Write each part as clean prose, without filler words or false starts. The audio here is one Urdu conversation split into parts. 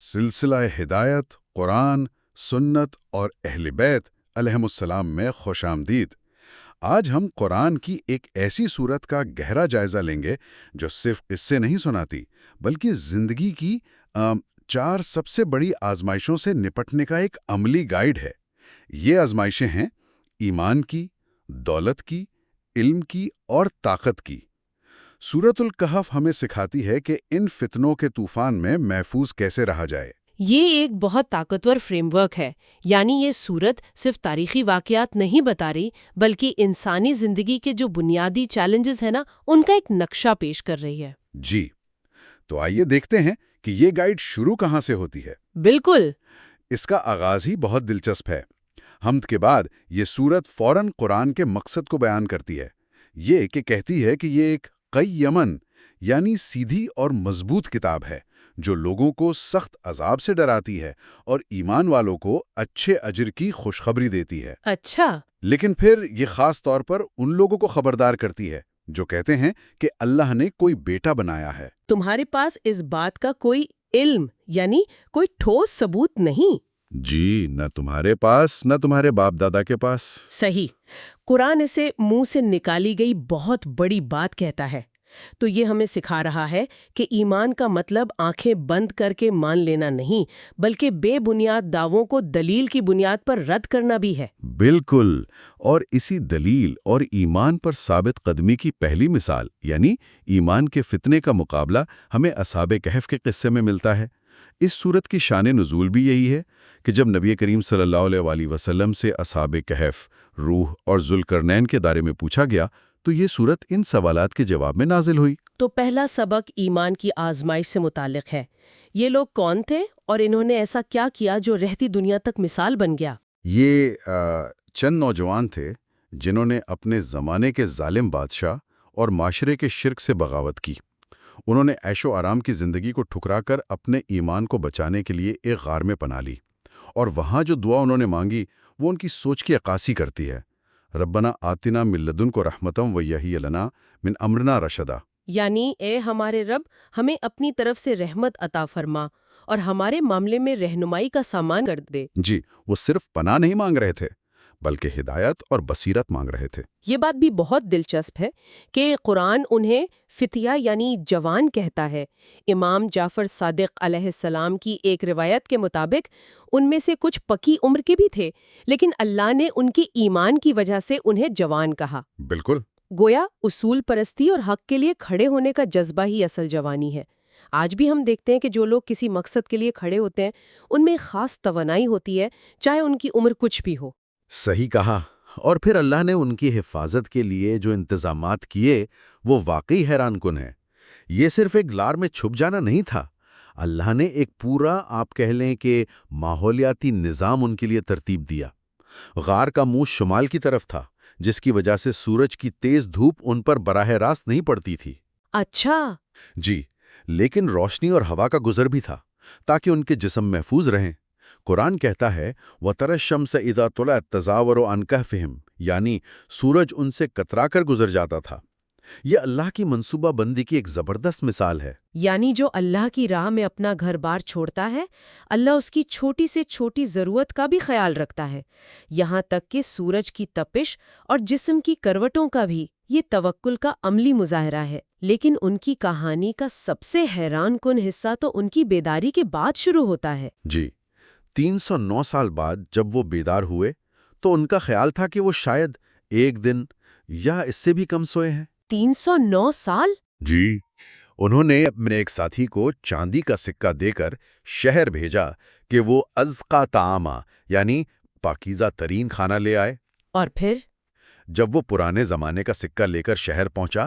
سلسلہ ہدایت، قرآن، سنت اور اہل بیت علیہم السلام میں خوش آمدید۔ آج ہم قرآن کی ایک ایسی صورت کا گہرا جائزہ لیں گے جو صرف قصے نہیں سناتی بلکہ زندگی کی 4 سب سے بڑی آزمائشوں سے نپٹنے کا ایک عملی گائیڈ ہے۔ یہ آزمائشیں ہیں ایمان کی، دولت کی، علم کی اور طاقت کی۔ سورۃ الکہف ہمیں سکھاتی ہے کہ ان فتنوں کے طوفان میں محفوظ کیسے رہا جائے۔ یہ ایک بہت طاقتور فریم ورک ہے، یعنی یہ صورت صرف تاریخی واقعات نہیں بتا رہی بلکہ انسانی زندگی کے جو بنیادی چیلنجز ہیں ان کا ایک نقشہ پیش کر رہی ہے۔ جی، تو آئیے دیکھتے ہیں کہ یہ گائیڈ شروع کہاں سے ہوتی ہے۔ بالکل۔ اس کا آغاز ہی بہت دلچسپ ہے۔ حمد کے بعد یہ سورت فوراً قرآن کے مقصد کو بیان کرتی ہے۔ یہ کہ کہتی ہے کہ یہ ایک قیمن یعنی سیدھی اور مضبوط کتاب ہے جو لوگوں کو سخت عذاب سے ڈراتی ہے اور ایمان والوں کو اچھے اجر کی خوشخبری دیتی ہے۔ اچھا۔ لیکن پھر یہ خاص طور پر ان لوگوں کو خبردار کرتی ہے جو کہتے ہیں کہ اللہ نے کوئی بیٹا بنایا ہے۔ تمہارے پاس اس بات کا کوئی علم یعنی کوئی ٹھوس ثبوت نہیں۔ جی، نہ تمہارے پاس نہ تمہارے باپ دادا کے پاس۔ صحیح۔ قرآن اسے منہ سے نکالی گئی بہت بڑی بات کہتا ہے۔ تو یہ ہمیں سکھا رہا ہے کہ ایمان کا مطلب آنکھیں بند کر کے مان لینا نہیں بلکہ بے بنیاد دعووں کو دلیل کی بنیاد پر رد کرنا بھی ہے۔ بالکل، اور اسی دلیل اور ایمان پر ثابت قدمی کی پہلی مثال یعنی ایمان کے فتنے کا مقابلہ ہمیں اصحاب کہف کے قصے میں ملتا ہے۔ اس صورت کی شان نزول بھی یہی ہے کہ جب نبی کریم صلی اللہ علیہ وآلہ وسلم سے اصحاب کہف، روح اور ذوالقرنین کے بارے میں پوچھا گیا تو یہ صورت ان سوالات کے جواب میں نازل ہوئی۔ تو پہلا سبق ایمان کی آزمائش سے متعلق ہے۔ یہ لوگ کون تھے اور انہوں نے ایسا کیا کیا جو رہتی دنیا تک مثال بن گیا؟ یہ چند نوجوان تھے جنہوں نے اپنے زمانے کے ظالم بادشاہ اور معاشرے کے شرک سے بغاوت کی۔ انہوں نے عیش و آرام کی زندگی کو ٹھکرا کر اپنے ایمان کو بچانے کے لیے ایک غار میں پناہ لی، اور وہاں جو دعا انہوں نے مانگی وہ ان کی سوچ کی عکاسی کرتی ہے۔ ربنا آتنا من لدنک رحمتم وہی لنا من امرنا رشدا، یعنی اے ہمارے رب، ہمیں اپنی طرف سے رحمت عطا فرما اور ہمارے معاملے میں رہنمائی کا سامان کر دے۔ جی، وہ صرف پناہ نہیں مانگ رہے تھے بلکہ ہدایت اور بصیرت مانگ رہے تھے۔ یہ بات بھی بہت دلچسپ ہے کہ قرآن انہیں فتیہ یعنی جوان کہتا ہے۔ امام جعفر صادق علیہ السلام کی ایک روایت کے مطابق ان میں سے کچھ پکی عمر کے بھی تھے، لیکن اللہ نے ان کے ایمان کی وجہ سے انہیں جوان کہا۔ بالکل۔ گویا اصول پرستی اور حق کے لیے کھڑے ہونے کا جذبہ ہی اصل جوانی ہے۔ آج بھی ہم دیکھتے ہیں کہ جو لوگ کسی مقصد کے لیے کھڑے ہوتے ہیں ان میں خاص توانائی ہوتی ہے، چاہے ان کی عمر کچھ بھی ہو۔ صحیح کہا۔ اور پھر اللہ نے ان کی حفاظت کے لیے جو انتظامات کیے وہ واقعی حیران کن ہیں۔ یہ صرف ایک غار میں چھپ جانا نہیں تھا، اللہ نے ایک پورا آپ کہہ لیں کہ ماحولیاتی نظام ان کے لیے ترتیب دیا۔ غار کا منہ شمال کی طرف تھا جس کی وجہ سے سورج کی تیز دھوپ ان پر براہ راست نہیں پڑتی تھی۔ اچھا۔ جی، لیکن روشنی اور ہوا کا گزر بھی تھا تاکہ ان کے جسم محفوظ رہیں۔ قرآن کہتا ہے وَتَرَى الشَّمْسَ إِذَا طُلِعَت تَزَاوَرُ عَنْ كَهْفِهِمْ، یعنی سورج ان سے کترا کر گزر جاتا تھا۔ یہ اللہ کی منصوبہ بندی کی ایک زبردست مثال ہے۔ یعنی جو اللہ کی راہ میں اپنا گھر بار چھوڑتا ہے، اللہ اس کی چھوٹی سے چھوٹی ضرورت کا بھی خیال رکھتا ہے، یہاں تک کہ سورج کی تپش اور جسم کی کروٹوں کا بھی۔ یہ توکل کا عملی مظاہرہ ہے۔ لیکن ان کی کہانی کا سب سے حیران کن حصہ تو ان کی بیداری کے بعد شروع ہوتا ہے۔ جی، 309 سال بعد جب وہ بیدار ہوئے تو ان کا خیال تھا کہ وہ شاید ایک دن یا اس سے بھی کم سوئے ہیں۔ 309 سال؟ جی، انہوں نے اپنے ایک ساتھی کو چاندی کا سکہ دے کر شہر بھیجا کہ وہ ازقا طعامہ یعنی پاکیزہ ترین کھانا لے آئے۔ اور پھر جب وہ پرانے زمانے کا سکہ لے کر شہر پہنچا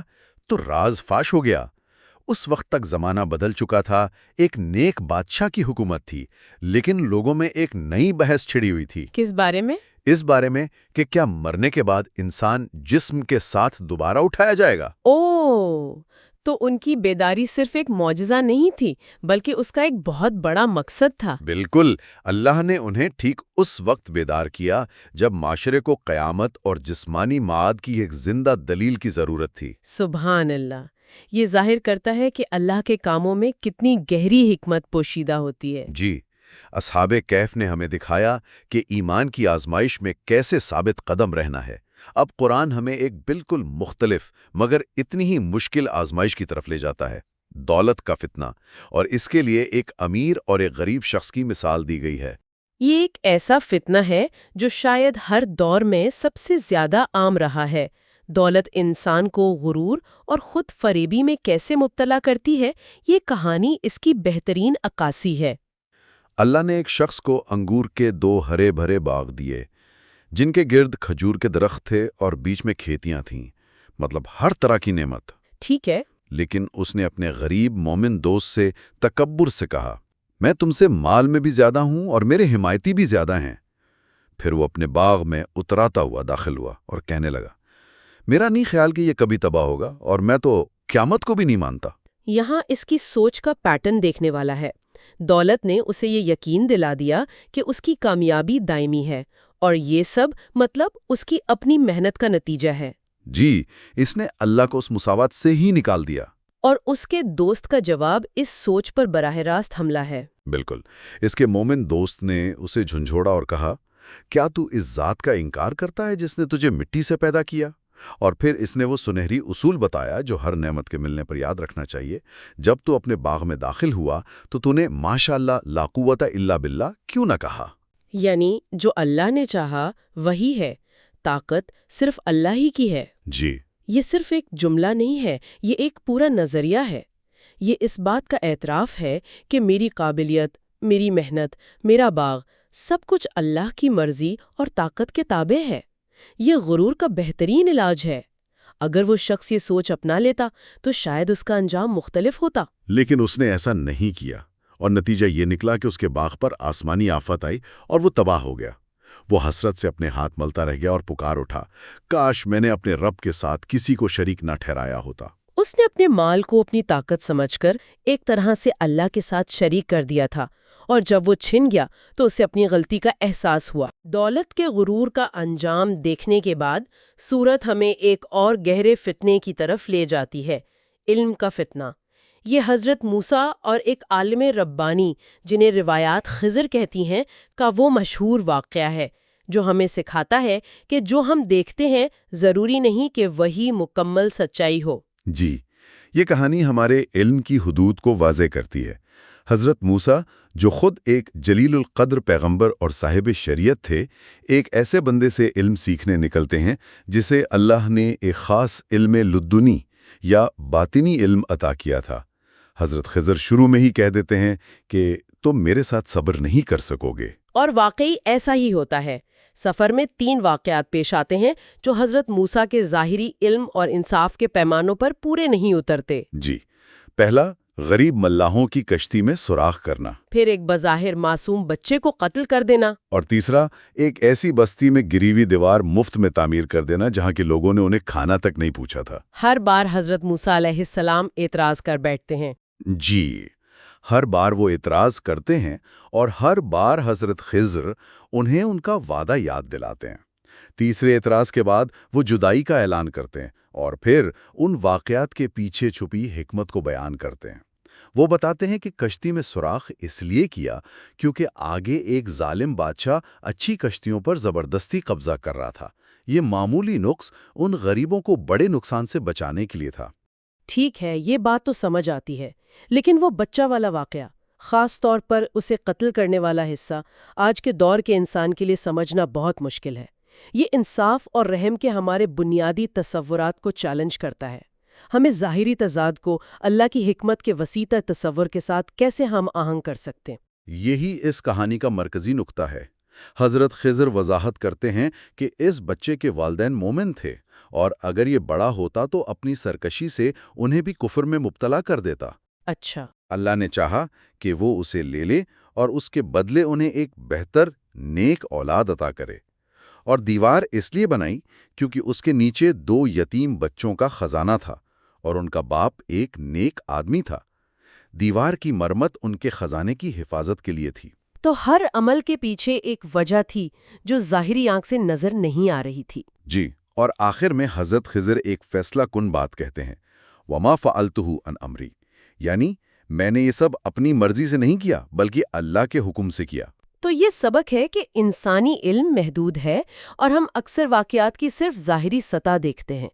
تو راز فاش ہو گیا۔ اس وقت تک زمانہ بدل چکا تھا، ایک نیک بادشاہ کی حکومت تھی، لیکن لوگوں میں ایک نئی بحث چھڑی ہوئی تھی۔ کس بارے میں؟ اس بارے میں کہ کیا مرنے کے بعد انسان جسم کے ساتھ دوبارہ اٹھایا جائے گا؟ اوہ، تو ان کی بیداری صرف ایک معجزہ نہیں تھی بلکہ اس کا ایک بہت بڑا مقصد تھا۔ بالکل، اللہ نے انہیں ٹھیک اس وقت بیدار کیا جب معاشرے کو قیامت اور جسمانی معاد کی ایک زندہ دلیل کی ضرورت تھی۔ سبحان اللہ۔ یہ ظاہر کرتا ہے کہ اللہ کے کاموں میں کتنی گہری حکمت پوشیدہ ہوتی ہے۔ جی، اصحاب کہف نے ہمیں دکھایا کہ ایمان کی آزمائش میں کیسے ثابت قدم رہنا ہے۔ اب قرآن ہمیں ایک بالکل مختلف مگر اتنی ہی مشکل آزمائش کی طرف لے جاتا ہے، دولت کا فتنہ، اور اس کے لیے ایک امیر اور ایک غریب شخص کی مثال دی گئی ہے۔ یہ ایک ایسا فتنہ ہے جو شاید ہر دور میں سب سے زیادہ عام رہا ہے۔ دولت انسان کو غرور اور خود فریبی میں کیسے مبتلا کرتی ہے، یہ کہانی اس کی بہترین عکاسی ہے۔ اللہ نے ایک شخص کو انگور کے 2 ہرے بھرے باغ دیے، جن کے گرد کھجور کے درخت تھے اور بیچ میں کھیتیاں تھیں، مطلب ہر طرح کی نعمت۔ ٹھیک ہے۔ لیکن اس نے اپنے غریب مومن دوست سے تکبر سے کہا، میں تم سے مال میں بھی زیادہ ہوں اور میرے حمایتی بھی زیادہ ہیں۔ پھر وہ اپنے باغ میں اتراتا ہوا داخل ہوا اور کہنے لگا، میرا نہیں خیال کہ یہ کبھی تباہ ہوگا، اور میں تو قیامت کو بھی نہیں مانتا۔ یہاں اس کی سوچ کا پیٹرن دیکھنے والا ہے۔ دولت نے اسے یہ یقین دلا دیا کہ اس کی کامیابی دائمی ہے، اور یہ سب مطلب اس کی اپنی محنت کا نتیجہ ہے۔ جی، اس نے اللہ کو اس مساوات سے ہی نکال دیا۔ اور اس کے دوست کا جواب اس سوچ پر براہ راست حملہ ہے۔ بالکل، اس کے مومن دوست نے اسے جھنجھوڑا اور کہا، کیا تو اس ذات کا انکار کرتا ہے جس نے تجھے مٹی سے پیدا کیا؟ اور پھر اس نے وہ سنہری اصول بتایا جو ہر نعمت کے ملنے پر یاد رکھنا چاہیے۔ جب تو اپنے باغ میں داخل ہوا تو نے ماشاء اللہ لا قوت الا باللہ کیوں نہ کہا؟ یعنی جو اللہ نے چاہا وہی ہے، طاقت صرف اللہ ہی کی ہے۔ جی، یہ صرف ایک جملہ نہیں ہے، یہ ایک پورا نظریہ ہے۔ یہ اس بات کا اعتراف ہے کہ میری قابلیت، میری محنت، میرا باغ، سب کچھ اللہ کی مرضی اور طاقت کے تابع ہے۔ یہ غرور کا بہترین علاج ہے۔ اگر وہ شخص یہ سوچ اپنا لیتا تو شاید اس کا انجام مختلف ہوتا۔ لیکن اس نے ایسا نہیں کیا، اور نتیجہ یہ نکلا کہ اس کے باغ پر آسمانی آفت آئی اور وہ تباہ ہو گیا۔ وہ حسرت سے اپنے ہاتھ ملتا رہ گیا اور پکار اٹھا، کاش میں نے اپنے رب کے ساتھ کسی کو شریک نہ ٹھہرایا ہوتا۔ اس نے اپنے مال کو اپنی طاقت سمجھ کر ایک طرح سے اللہ کے ساتھ شریک کر دیا تھا، اور جب وہ چھن گیا تو اسے اپنی غلطی کا احساس ہوا۔ دولت کے غرور کا انجام دیکھنے کے بعد سورت ہمیں ایک اور گہرے فتنے کی طرف لے جاتی ہے، علم کا فتنہ۔ یہ حضرت موسیٰ اور ایک عالم ربانی، جنہیں روایات خضر کہتی ہیں، کا وہ مشہور واقعہ ہے جو ہمیں سکھاتا ہے کہ جو ہم دیکھتے ہیں ضروری نہیں کہ وہی مکمل سچائی ہو۔ جی، یہ کہانی ہمارے علم کی حدود کو واضح کرتی ہے۔ حضرت موسیٰ، جو خود ایک جلیل القدر پیغمبر اور صاحب شریعت تھے، ایک ایسے بندے سے علم سیکھنے نکلتے ہیں جسے اللہ نے ایک خاص علم لدنی یا باطنی علم عطا کیا تھا۔ حضرت خضر شروع میں ہی کہہ دیتے ہیں کہ تم میرے ساتھ صبر نہیں کر سکو گے۔ اور واقعی ایسا ہی ہوتا ہے۔ سفر میں 3 واقعات پیش آتے ہیں جو حضرت موسیٰ کے ظاہری علم اور انصاف کے پیمانوں پر پورے نہیں اترتے۔ جی، پہلا، غریب ملاحوں کی کشتی میں سوراخ کرنا۔ پھر ایک بظاہر معصوم بچے کو قتل کر دینا۔ اور تیسرا، ایک ایسی بستی میں گری ہوئی دیوار مفت میں تعمیر کر دینا جہاں کے لوگوں نے انہیں کھانا تک نہیں پوچھا تھا۔ ہر بار حضرت موسیٰ علیہ السلام اعتراض کر بیٹھتے ہیں۔ جی، ہر بار وہ اعتراض کرتے ہیں اور ہر بار حضرت خضر انہیں ان کا وعدہ یاد دلاتے ہیں۔ تیسرے اعتراض کے بعد وہ جدائی کا اعلان کرتے ہیں اور پھر ان واقعات کے پیچھے چھپی حکمت کو بیان کرتے ہیں۔ وہ بتاتے ہیں کہ کشتی میں سوراخ اس لیے کیا کیونکہ آگے ایک ظالم بادشاہ اچھی کشتیوں پر زبردستی قبضہ کر رہا تھا۔ یہ معمولی نقص ان غریبوں کو بڑے نقصان سے بچانے کے لیے تھا۔ ٹھیک ہے، یہ بات تو سمجھ آتی ہے، لیکن وہ بچہ والا واقعہ، خاص طور پر اسے قتل کرنے والا حصہ، آج کے دور کے انسان کے لیے سمجھنا بہت مشکل ہے۔ یہ انصاف اور رحم کے ہمارے بنیادی تصورات کو چیلنج کرتا ہے۔ ہمیں ظاہری تضاد کو اللہ کی حکمت کے وسیع تر تصور کے ساتھ کیسے ہم آہنگ کر سکتے ہیں؟ یہی اس کہانی کا مرکزی نقطہ ہے۔ حضرت خضر وضاحت کرتے ہیں کہ اس بچے کے والدین مومن تھے، اور اگر یہ بڑا ہوتا تو اپنی سرکشی سے انہیں بھی کفر میں مبتلا کر دیتا۔ اچھا۔ اللہ نے چاہا کہ وہ اسے لے لے اور اس کے بدلے انہیں ایک بہتر نیک اولاد عطا کرے، اور دیوار اس لیے بنائی کیونکہ اس کے نیچے 2 یتیم بچوں کا خزانہ تھا اور ان کا باپ ایک نیک آدمی تھا۔ دیوار کی مرمت ان کے خزانے کی حفاظت کے لیے تھی۔ تو ہر عمل کے پیچھے ایک وجہ تھی جو ظاہری آنکھ سے نظر نہیں آ رہی تھی۔ جی، اور آخر میں حضرت خضر ایک فیصلہ کن بات کہتے ہیں۔ وما فعلتہ عن امری، یعنی میں نے یہ سب اپنی مرضی سے نہیں کیا بلکہ اللہ کے حکم سے کیا۔ تو یہ سبق ہے کہ انسانی علم محدود ہے اور ہم اکثر واقعات کی صرف ظاہری سطح دیکھتے ہیں۔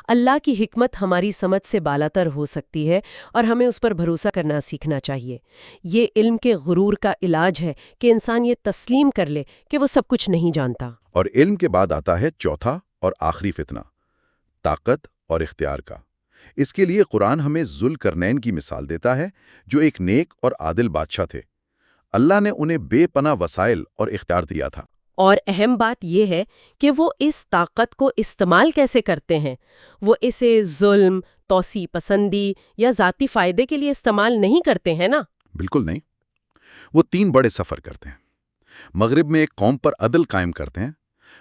اللہ کی حکمت ہماری سمجھ سے بالاتر ہو سکتی ہے اور ہمیں اس پر بھروسہ کرنا سیکھنا چاہیے۔ یہ علم کے غرور کا علاج ہے کہ انسان یہ تسلیم کر لے کہ وہ سب کچھ نہیں جانتا۔ اور علم کے بعد آتا ہے چوتھا اور آخری فتنہ، طاقت اور اختیار کا۔ اس کے لیے قرآن ہمیں ذوالقرنین کی مثال دیتا ہے، جو ایک نیک اور عادل بادشاہ تھے۔ اللہ نے انہیں بے پناہ وسائل اور اختیار دیا تھا۔ اور اہم بات یہ ہے کہ وہ اس طاقت کو استعمال کیسے کرتے ہیں۔ وہ اسے ظلم، توسیع پسندی یا ذاتی فائدے کے لیے استعمال نہیں کرتے ہیں نا؟ بالکل نہیں۔ وہ 3 بڑے سفر کرتے ہیں۔ مغرب میں ایک قوم پر عدل قائم کرتے ہیں،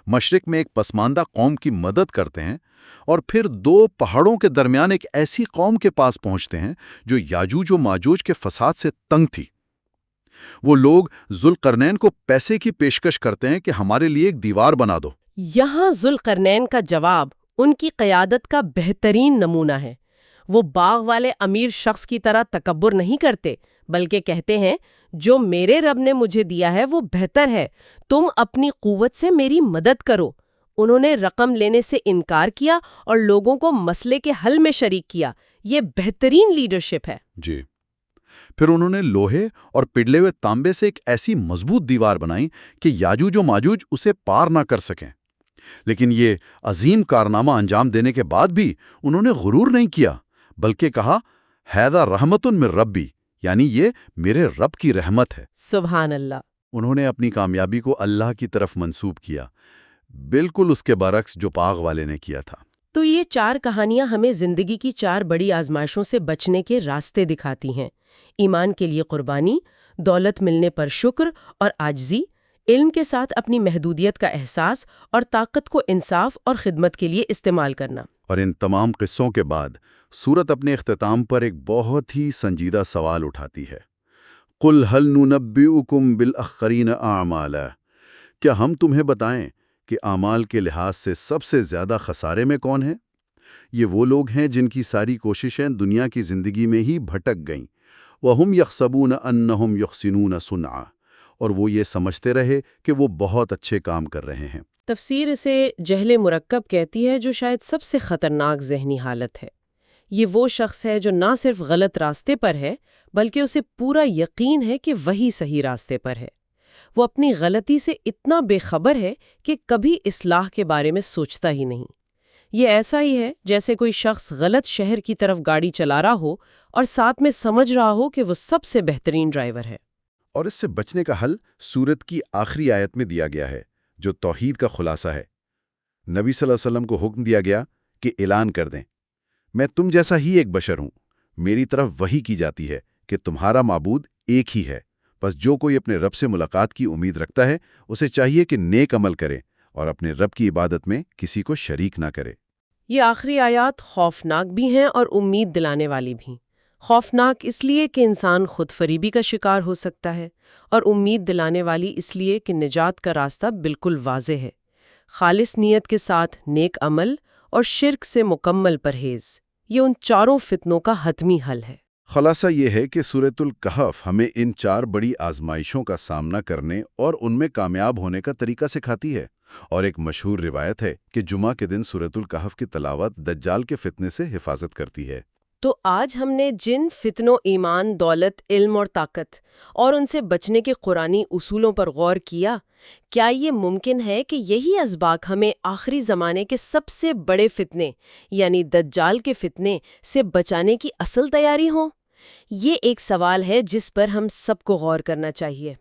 مشرق میں ایک پسماندہ قوم کی مدد کرتے ہیں، اور پھر 2 پہاڑوں کے درمیان ایک ایسی قوم کے پاس پہنچتے ہیں جو یاجوج و ماجوج کے فساد سے تنگ تھی۔ وہ لوگ ذوالقرنین کو پیسے کی پیشکش کرتے ہیں کہ ہمارے لیے ایک دیوار بنا دو۔ یہاں ذوالقرنین کا جواب ان کی قیادت کا بہترین نمونہ ہے۔ وہ باغ والے امیر شخص کی طرح تکبر نہیں کرتے، بلکہ کہتے ہیں جو میرے رب نے مجھے دیا ہے وہ بہتر ہے، تم اپنی قوت سے میری مدد کرو۔ انہوں نے رقم لینے سے انکار کیا اور لوگوں کو مسئلے کے حل میں شریک کیا۔ یہ بہترین لیڈرشپ ہے۔ جی۔ پھر انہوں نے لوہے اور پگھلے ہوئے تانبے سے ایک ایسی مضبوط دیوار بنائی کہ یاجوج و ماجوج اسے پار نہ کر سکیں۔ لیکن یہ عظیم کارنامہ انجام دینے کے بعد بھی انہوں نے غرور نہیں کیا، بلکہ کہا ہیذا رحمت من ربی، یعنی یہ میرے رب کی رحمت ہے۔ سبحان اللہ۔ انہوں نے اپنی کامیابی کو اللہ کی طرف منسوب کیا، بالکل اس کے برعکس جو باغ والے نے کیا تھا۔ تو یہ 4 کہانیاں ہمیں زندگی کی 4 بڑی آزمائشوں سے بچنے کے راستے دکھاتی ہیں۔ ایمان کے لیے قربانی، دولت ملنے پر شکر اور عاجزی، علم کے ساتھ اپنی محدودیت کا احساس اور طاقت کو انصاف اور خدمت کے لیے استعمال کرنا۔ اور ان تمام قصوں کے بعد سورت اپنے اختتام پر ایک بہت ہی سنجیدہ سوال اٹھاتی ہے۔ قُلْ هَلْ نُنَبِّئُكُمْ بِالْأَخْسَرِينَ أَعْمَالًا، کیا ہم تمہیں بتائیں کہ اعمال کے لحاظ سے سب سے زیادہ خسارے میں کون ہیں؟ یہ وہ لوگ ہیں جن کی ساری کوششیں دنیا کی زندگی میں ہی بھٹک گئیں۔ وَهُمْ يَحْسَبُونَ أَنَّهُمْ يُحْسِنُونَ صُنْعًا، اور وہ یہ سمجھتے رہے کہ وہ بہت اچھے کام کر رہے ہیں۔ تفسیر اسے جہل مرکب کہتی ہے، جو شاید سب سے خطرناک ذہنی حالت ہے۔ یہ وہ شخص ہے جو نہ صرف غلط راستے پر ہے، بلکہ اسے پورا یقین ہے کہ وہی صحیح راستے پر ہے۔ وہ اپنی غلطی سے اتنا بے خبر ہے کہ کبھی اصلاح کے بارے میں سوچتا ہی نہیں۔ یہ ایسا ہی ہے جیسے کوئی شخص غلط شہر کی طرف گاڑی چلا رہا ہو اور ساتھ میں سمجھ رہا ہو کہ وہ سب سے بہترین ڈرائیور ہے۔ اور اس سے بچنے کا حل سورت کی آخری آیت میں دیا گیا ہے، جو توحید کا خلاصہ ہے۔ نبی صلی اللہ علیہ وسلم کو حکم دیا گیا کہ اعلان کر دیں، میں تم جیسا ہی ایک بشر ہوں، میری طرف وحی کی جاتی ہے کہ تمہارا معبود ایک ہی ہے، بس جو کوئی اپنے رب سے ملاقات کی امید رکھتا ہے اسے چاہیے کہ نیک عمل کرے اور اپنے رب کی عبادت میں کسی کو شریک نہ کرے۔ یہ آخری آیات خوفناک بھی ہیں اور امید دلانے والی بھی۔ خوفناک اس لیے کہ انسان خود فریبی کا شکار ہو سکتا ہے، اور امید دلانے والی اس لیے کہ نجات کا راستہ بالکل واضح ہے۔ خالص نیت کے ساتھ نیک عمل اور شرک سے مکمل پرہیز، یہ ان 4 فتنوں کا حتمی حل ہے۔ خلاصہ یہ ہے کہ سورۃ الکہف ہمیں ان 4 بڑی آزمائشوں کا سامنا کرنے اور ان میں کامیاب ہونے کا طریقہ سکھاتی ہے، اور ایک مشہور روایت ہے کہ جمعہ کے دن سورۃ الکہف کی تلاوت دجال کے فتنے سے حفاظت کرتی ہے۔ تو آج ہم نے جن فتنوں، ایمان، دولت، علم اور طاقت اور ان سے بچنے کے قرآنی اصولوں پر غور کیا، کیا یہ ممکن ہے کہ یہی اسباق ہمیں آخری زمانے کے سب سے بڑے فتنے یعنی دجال کے فتنے سے بچانے کی اصل تیاری ہوں؟ یہ ایک سوال ہے جس پر ہم سب کو غور کرنا چاہیے۔